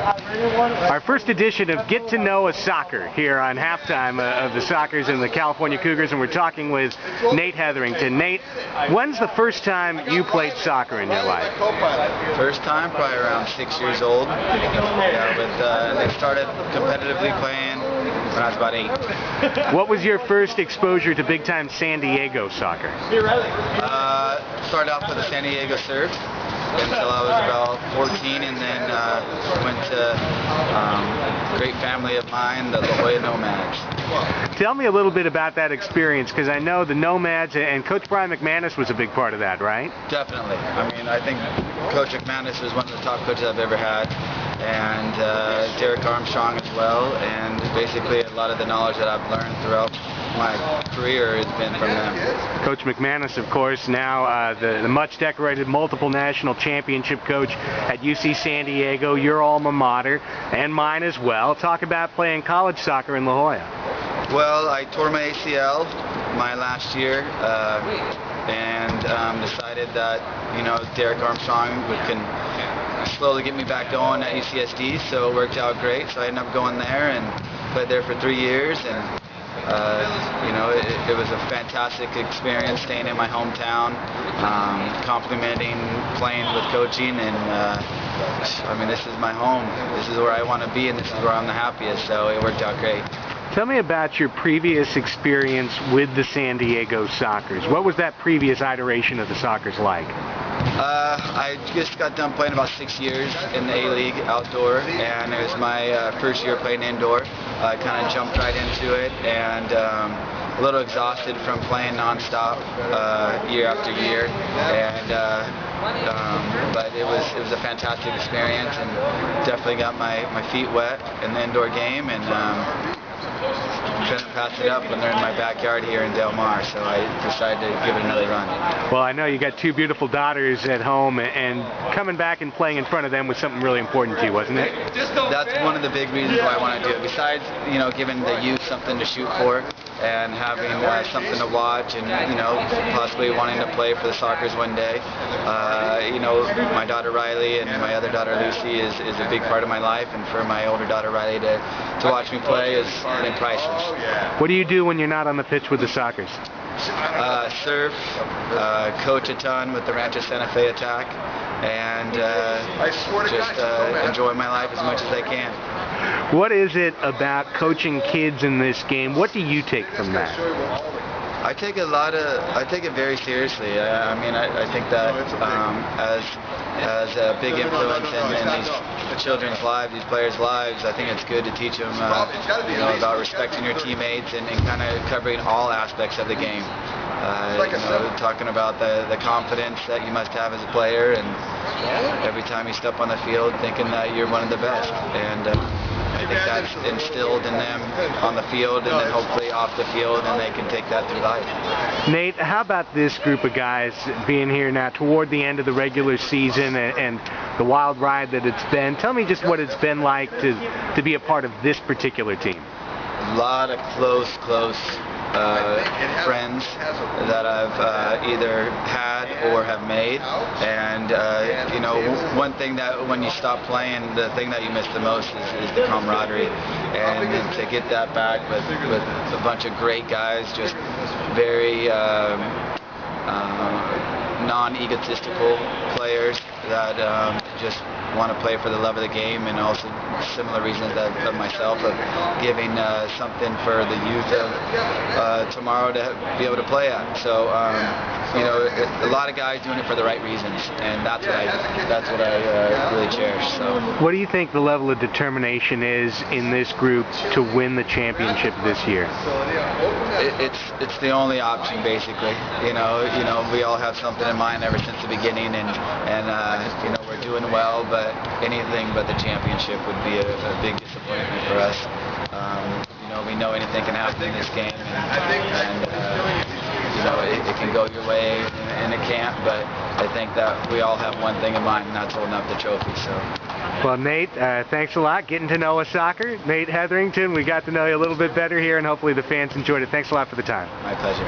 Our first edition of Get to Know a Soccer here on halftime of the Sockers and the California Cougars, and we're talking with Nate Heatherington. Nate, when's the first time you played soccer in your life? First time, probably around 6 years old. Yeah, but they started competitively playing when I was about 8. What was your first exposure to big-time San Diego soccer? Started off with the San Diego Surf until I was about 14, and then went to a great family of mine, the La Jolla Nomads. Tell me a little bit about that experience, because I know the Nomads and Coach Brian McManus was a big part of that, right? Definitely. I mean, I think Coach McManus is one of the top coaches I've ever had, and Derek Armstrong as well, and basically a lot of the knowledge that I've learned throughout my career has been from them. Coach McManus, of course, now the much-decorated multiple national championship coach at UC San Diego, your alma mater, and mine as well. Talk about playing college soccer in La Jolla. Well, I tore my ACL my last year, and decided that, you know, Derek Armstrong can slowly get me back going at UCSD, so it worked out great. So I ended up going there and played there for 3 years, and you know, it was a fantastic experience staying in my hometown, complimenting playing with coaching, and I mean, this is my home. This is where I want to be, and this is where I'm the happiest, so it worked out great. Tell me about your previous experience with the San Diego Sockers. What was that previous iteration of the Sockers like? I just got done playing about 6 years in the A-League outdoor, and it was my first year playing indoor. I kind of jumped right into it, and a little exhausted from playing nonstop year after year, and but it was a fantastic experience, and definitely got my feet wet in the indoor game, and couldn't pass it up when they're in my backyard here in Del Mar, so I decided to give it another run. Well, I know you got 2 beautiful daughters at home, and coming back and playing in front of them was something really important to you, wasn't it? That's one of the big reasons why I want to do it. Besides, you know, giving the youth something to shoot for and having something to watch, and, you know, possibly wanting to play for the Sockers one day. You know, my daughter Riley and my other daughter Lucy is a big part of my life, and for my older daughter Riley to watch me play is priceless. What do you do when you're not on the pitch with the Sockers? Surf, coach a ton with the Rancho Santa Fe attack, and just enjoy my life as much as I can. What is it about coaching kids in this game? What do you take from that? I take it very seriously. I mean, I think that as a big influence in these children's lives, these players' lives, I think it's good to teach them, you know, about respecting your teammates and kind of covering all aspects of the game. You know, talking about the confidence that you must have as a player, and every time you step on the field thinking that you're one of the best. And I think that's instilled in them on the field, and then hopefully off the field, and they can take that through life. Nate, how about this group of guys being here now toward the end of the regular season and the wild ride that it's been? Tell me just what it's been like to be a part of this particular team. A lot of close friends that I've either had or have made, and you know, one thing that when you stop playing, the thing that you miss the most is the camaraderie, and to get that back with a bunch of great guys, just very non-egotistical players that just want to play for the love of the game, and also similar reasons of myself of giving something for the youth of tomorrow to be able to play at. So you know, a lot of guys doing it for the right reasons, and that's what I really cherish. So, what do you think the level of determination is in this group to win the championship this year? It's the only option, basically. You know, we all have something in mind ever since the beginning, and you know, we're doing well, but anything but the championship would be a big disappointment for us. You know, we know anything can happen in this game, and you know, it can go your way and it can't, but I think that we all have one thing in mind, and that's holding up the trophy. So. Well, Nate, thanks a lot. Getting to know a soccer. Nate Heatherington, we got to know you a little bit better here, and hopefully the fans enjoyed it. Thanks a lot for the time. My pleasure.